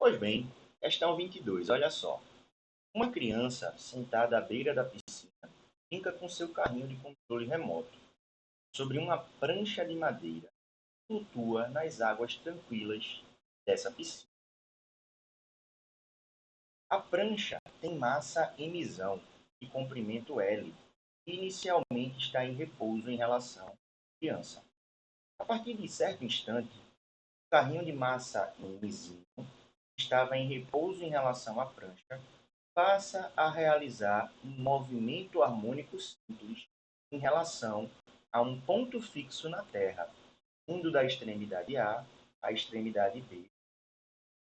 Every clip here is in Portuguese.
Pois bem, questão 22, olha só. Uma criança sentada à beira da piscina brinca com seu carrinho de controle remoto sobre uma prancha de madeira que flutua nas águas tranquilas dessa piscina. A prancha tem massa mzão e comprimento L e inicialmente está em repouso em relação à criança. A partir de certo instante, o carrinho de massa mzinho estava em repouso em relação à prancha, passa a realizar um movimento harmônico simples em relação a um ponto fixo na Terra, indo da extremidade A à extremidade B,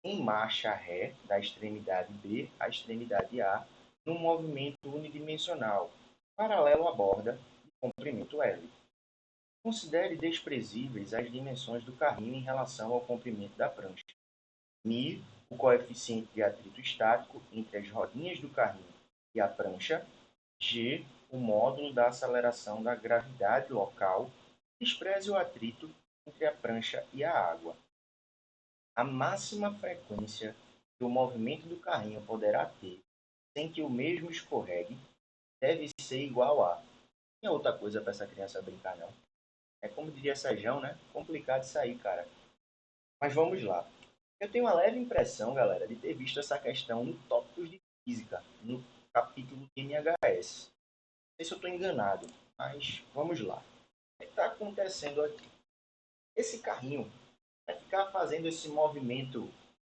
em marcha ré, da extremidade B à extremidade A, num movimento unidimensional, paralelo à borda de comprimento L. Considere desprezíveis as dimensões do carrinho em relação ao comprimento da prancha. μ, o coeficiente de atrito estático entre as rodinhas do carrinho e a prancha. G, o módulo da aceleração da gravidade local. Despreze o atrito entre a prancha e a água. A máxima frequência que o movimento do carrinho poderá ter sem que o mesmo escorregue deve ser igual a... Tem outra coisa para essa criança brincar, não. É como diria Sejão, né? Complicado isso aí, cara. Mas vamos lá. Eu tenho uma leve impressão, galera, de ter visto essa questão no Tópicos de Física, no capítulo de MHS. Não sei se eu estou enganado, mas vamos lá. O que está acontecendo aqui? Esse carrinho vai ficar fazendo esse movimento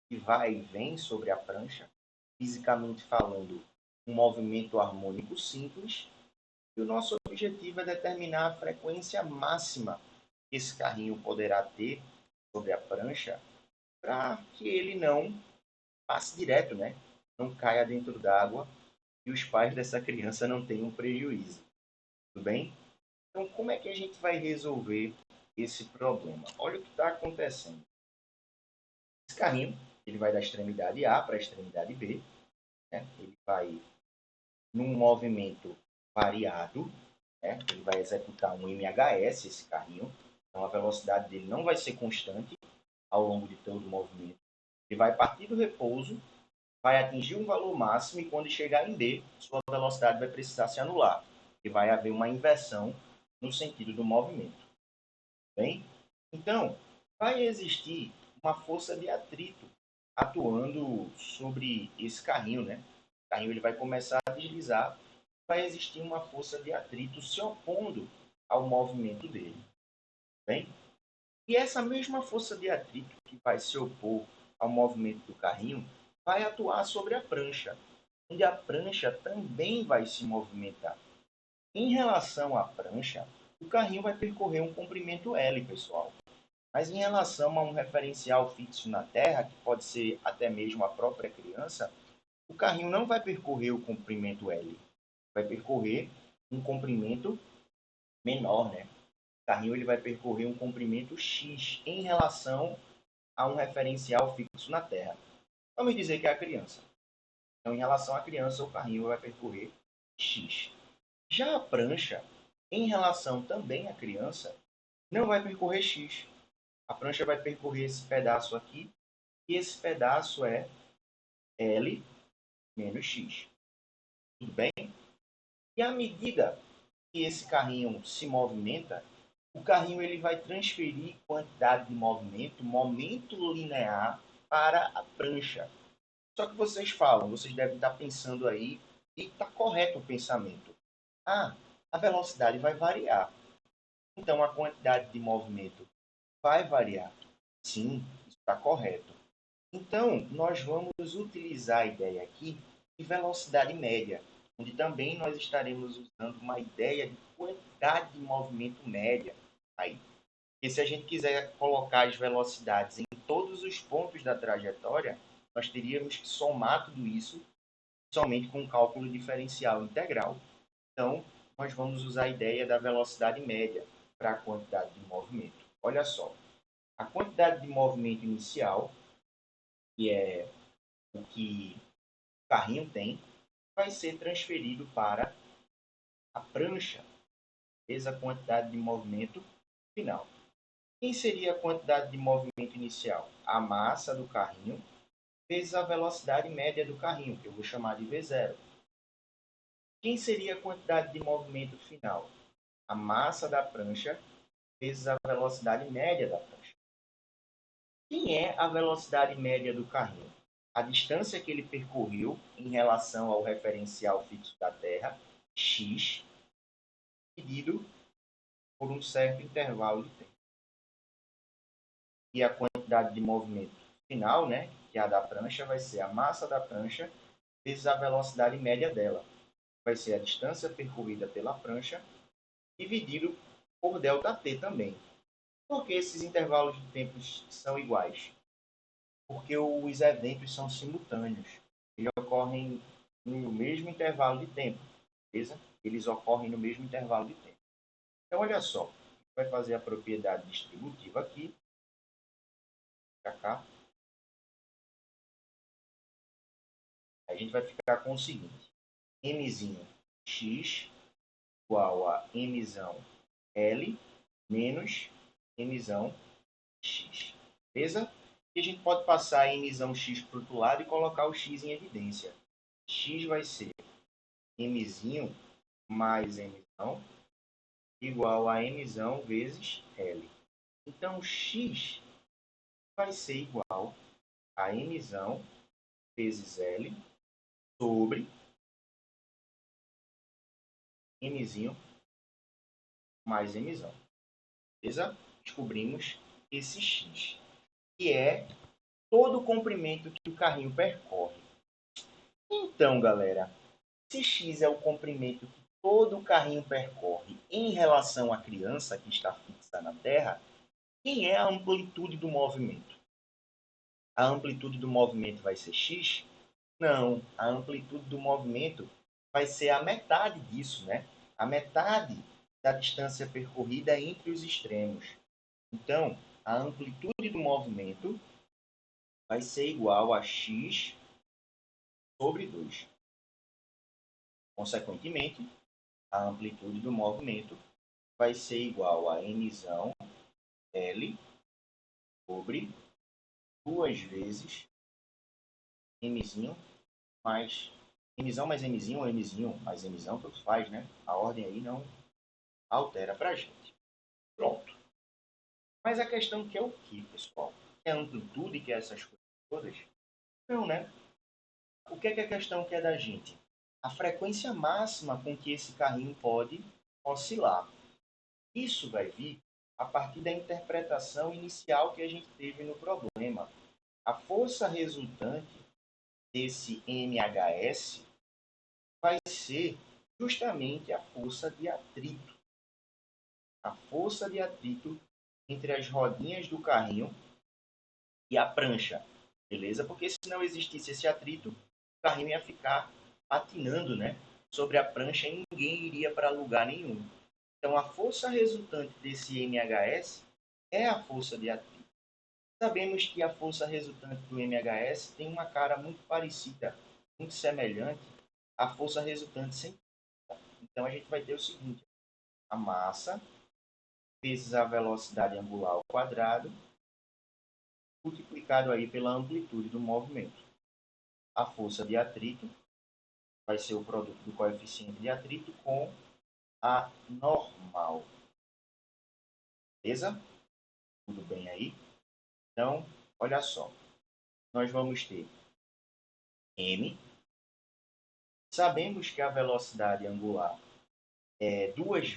que vai e vem sobre a prancha, fisicamente falando, um movimento harmônico simples, e o nosso objetivo é determinar a frequência máxima que esse carrinho poderá ter sobre a prancha para que ele não passe direto, né? Não caia dentro d'água e os pais dessa criança não tenham prejuízo. Tudo bem? Então, como é que a gente vai resolver esse problema? Olha o que está acontecendo. Esse carrinho, ele vai da extremidade A para a extremidade B, né? Ele vai num movimento variado, né? Ele vai executar um MHS, esse carrinho, então a velocidade dele não vai ser constante ao longo de todo o movimento. Ele vai partir do repouso, vai atingir um valor máximo e quando chegar em D, sua velocidade vai precisar se anular, e vai haver uma inversão no sentido do movimento. Bem? Então, vai existir uma força de atrito atuando sobre esse carrinho, né? O carrinho ele vai começar a deslizar, vai existir uma força de atrito se opondo ao movimento dele. Bem? E essa mesma força de atrito que vai se opor ao movimento do carrinho vai atuar sobre a prancha, onde a prancha também vai se movimentar. Em relação à prancha, o carrinho vai percorrer um comprimento L, pessoal. Mas em relação a um referencial fixo na Terra, que pode ser até mesmo a própria criança, o carrinho não vai percorrer o comprimento L, vai percorrer um comprimento menor, né? O carrinho ele vai percorrer um comprimento X em relação a um referencial fixo na Terra. Vamos dizer que é a criança. Então, em relação à criança, o carrinho vai percorrer X. Já a prancha, em relação também à criança, não vai percorrer X. A prancha vai percorrer esse pedaço aqui, e esse pedaço é L menos X. Tudo bem? E à medida que esse carrinho se movimenta, o carrinho ele vai transferir quantidade de movimento, momento linear, para a prancha. Só que vocês falam, vocês devem estar pensando aí, e está correto o pensamento. Ah, a velocidade vai variar. Então a quantidade de movimento vai variar. Sim, isso está correto. Então, nós vamos utilizar a ideia aqui de velocidade média, onde também nós estaremos usando uma ideia de quantidade de movimento média aí. E se a gente quiser colocar as velocidades em todos os pontos da trajetória, nós teríamos que somar tudo isso somente com um cálculo diferencial integral. Então, nós vamos usar a ideia da velocidade média para a quantidade de movimento. Olha só, a quantidade de movimento inicial, que é o que o carrinho tem, vai ser transferido para a prancha, vezes a quantidade de movimento final. Quem seria a quantidade de movimento inicial? A massa do carrinho vezes a velocidade média do carrinho, que eu vou chamar de V0. Quem seria a quantidade de movimento final? A massa da prancha vezes a velocidade média da prancha. Quem é a velocidade média do carrinho? A distância que ele percorreu em relação ao referencial fixo da Terra, x, dividido por um certo intervalo de tempo. E a quantidade de movimento final, né, que é a da prancha, vai ser a massa da prancha vezes a velocidade média dela. Vai ser a distância percorrida pela prancha dividido por ΔT também. Por que esses intervalos de tempo são iguais? Porque os eventos são simultâneos. Eles ocorrem no mesmo intervalo de tempo, beleza? Eles ocorrem no mesmo intervalo de tempo. Então, olha só, a gente vai fazer a propriedade distributiva aqui, para cá. A gente vai ficar com o seguinte, mzinho x igual a mzão L menos mzão x. Beleza? E a gente pode passar mzão x para o outro lado e colocar o x em evidência. X vai ser mzinho mais mzão igual a mzão vezes L. Então, x vai ser igual a mzão vezes L sobre mzinho mais mzão. Beleza? Descobrimos esse x, que é todo o comprimento que o carrinho percorre. Então, galera, se x é o comprimento que todo o carrinho percorre em relação à criança que está fixa na Terra, quem é a amplitude do movimento? A amplitude do movimento vai ser x? Não, a amplitude do movimento vai ser a metade disso, né? A metade da distância percorrida entre os extremos. Então, a amplitude do movimento vai ser igual a x sobre 2. Consequentemente, a amplitude do movimento vai ser igual a mzão L sobre 2 vezes mzinho mais mzão mais mzinho ou mzinho mais mzão, tanto faz, né? A ordem aí não altera para a gente. Pronto. Mas a questão que é o que, pessoal? É a amplitude, que é essas coisas todas? Não, né? O que é a questão que é da gente? A frequência máxima com que esse carrinho pode oscilar. Isso vai vir a partir da interpretação inicial que a gente teve no problema. A força resultante desse MHS vai ser justamente a força de atrito. A força de atrito entre as rodinhas do carrinho e a prancha, beleza? Porque se não existisse esse atrito, o carrinho ia ficar patinando, né, sobre a prancha e ninguém iria para lugar nenhum. Então, a força resultante desse MHS é a força de atrito. Sabemos que a força resultante do MHS tem uma cara muito parecida, muito semelhante à força resultante centrífuga. Então, a gente vai ter o seguinte, a massa vezes a velocidade angular ao quadrado, multiplicado aí pela amplitude do movimento. A força de atrito vai ser o produto do coeficiente de atrito com a normal. Beleza? Tudo bem aí? Então, olha só. Nós vamos ter m. Sabemos que a velocidade angular é 2π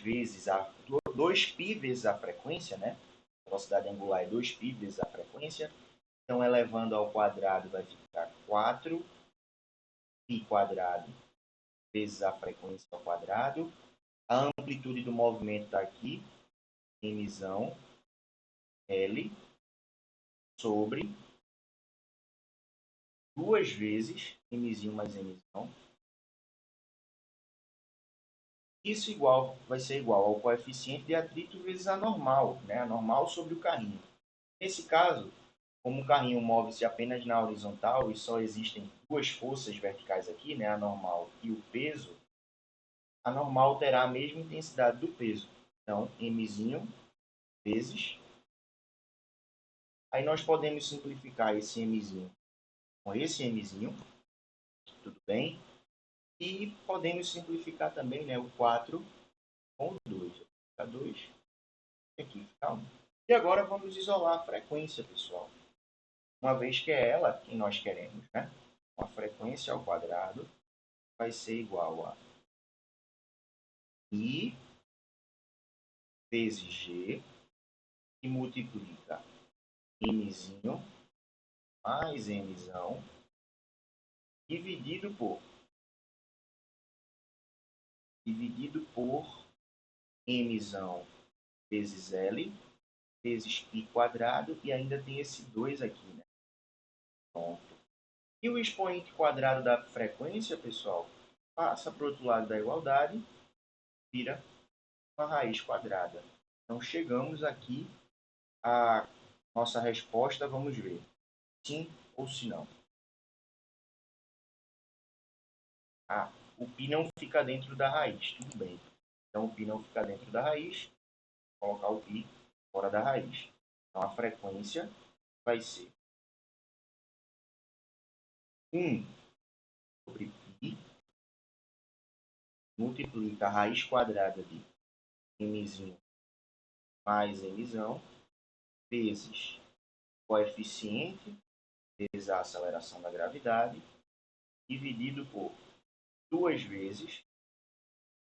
vezes a frequência, né? A velocidade angular é 2π vezes a frequência. Então, elevando ao quadrado vai ficar 4π quadrado vezes a frequência ao quadrado. A amplitude do movimento está aqui, mzão L sobre 2 vezes mzinho mais mzão. Isso vai ser igual ao coeficiente de atrito vezes a normal, né? A normal sobre o carrinho. Nesse caso, como o carrinho move-se apenas na horizontal e só existem duas forças verticais aqui, né? A normal e o peso, a normal terá a mesma intensidade do peso. Então, mzinho vezes. Aí nós podemos simplificar esse mzinho com esse mzinho, tudo bem? E podemos simplificar também, né, o 4 com o 2. Fica 2, aqui fica 1. E agora vamos isolar a frequência, pessoal. Uma vez que é ela que nós queremos, né? A frequência ao quadrado vai ser igual a I vezes G, que multiplica Mzinho mais Mzão, dividido por Mzão vezes L, vezes π quadrado, e ainda tem esse 2 aqui, né? Pronto. E o expoente quadrado da frequência, pessoal, passa para o outro lado da igualdade, vira uma raiz quadrada. Então, chegamos aqui à nossa resposta, vamos ver. Sim ou se não. Ah, o π não fica dentro da raiz, tudo bem. Então, o π não fica dentro da raiz, vou colocar o π fora da raiz. Então, a frequência vai ser 1 sobre π, multiplica a raiz quadrada de mzinho mais mzão, vezes coeficiente, vezes a aceleração da gravidade, dividido por 2 vezes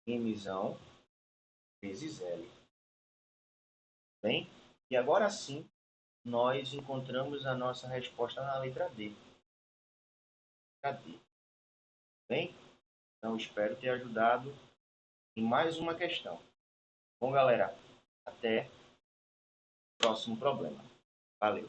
mzão vezes L. Bem? E agora sim, nós encontramos a nossa resposta na letra D. Cadê? Bem? Então, espero ter ajudado em mais uma questão. Bom, galera, até o próximo problema. Valeu!